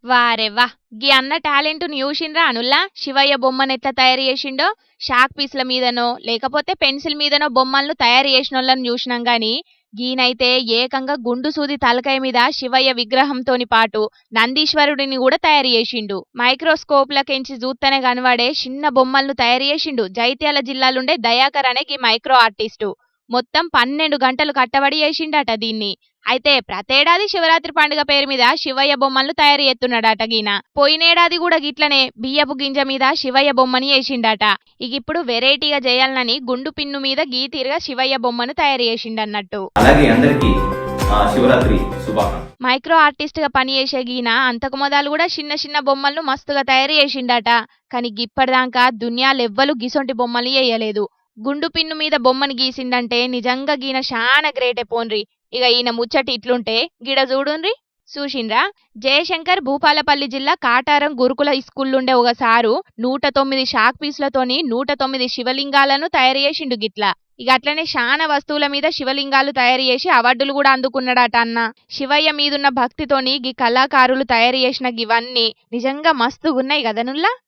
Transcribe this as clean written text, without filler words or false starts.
వారెవ్వా గీ అన్న టాలెంట్‌ని చూసిండ్రా అనుల్లా శివయ్య బొమ్మనెట్లా తయారు చేసిండో. షాక్ పీస్‌ల మీదనో లేకపోతే పెన్సిల్ మీదనో బొమ్మలను తయారు చేసినోళ్ళని చూసినాం గాని గీనైతే ఏకంగా గుండు సూది తలకాయ మీద శివయ్య విగ్రహంతోని పాటు నందీశ్వరుడిని కూడా తయారు చేసిండు. మైక్రోస్కోప్లకెంచి చూస్తేనే కనబడే చిన్న బొమ్మలను తయారు చేసిండు జైత్యాల జిల్లాలుండే దయాకర్ అనే గీ మైక్రో ఆర్టిస్టు. మొత్తం 12 గంటలు కట్టబడి చేసిండట దీన్ని. అయితే ప్రతేడాది శివరాత్రి పండుగ పేరు మీద శివయ్య బొమ్మలను తయారు చేస్తున్నాడట గీన. పోయినేడాది కూడా గిట్లనే బియ్యపు గింజ మీద శివయ్య బొమ్మని చేసిండట. ఇప్పుడు వెరైటీగా చేయాలని గుండు పిన్ను మీద గీతీరుగా శివయ్య బొమ్మను తయారు చేసిండన్నట్టు. అలాగే అందరికీ శివరాత్రి శుభాకాంక్షలు. మైక్రో ఆర్టిస్ట్ గా పనిచేసే గీన అంతకు మొదలు కూడా చిన్న చిన్న బొమ్మలను మస్తుగా తయారు చేసిండట. కానీ గిప్పటిదాకా దునియాలెవ్వలు గిసొంటి బొమ్మలు చేయలేదు. గుండు పిన్ను మీద బొమ్మని గీసిండంటే నిజంగా గీన శానా గ్రేటే పోన్రి. ఇక ఈయన ముచ్చటి ఇట్లుంటే గిడ చూడుండ్రి. చూసిండ్రా, జయశంకర్ భూపాలపల్లి జిల్లా కాటారం గురుకుల స్కూల్లుండే ఒక సారు 109 షాక్ పీసులతోని 109 శివలింగాలను తయారు చేసిండు గిట్లా. ఇక అట్లనే శానా వస్తువుల మీద శివలింగాలు తయారు చేసి అవార్డులు కూడా అందుకున్నాడట అన్న. శివయ్య మీదున్న భక్తితోని గీ కళాకారులు తయారు చేసిన గివన్నీ నిజంగా మస్తుగున్నాయి కదనుల్లా.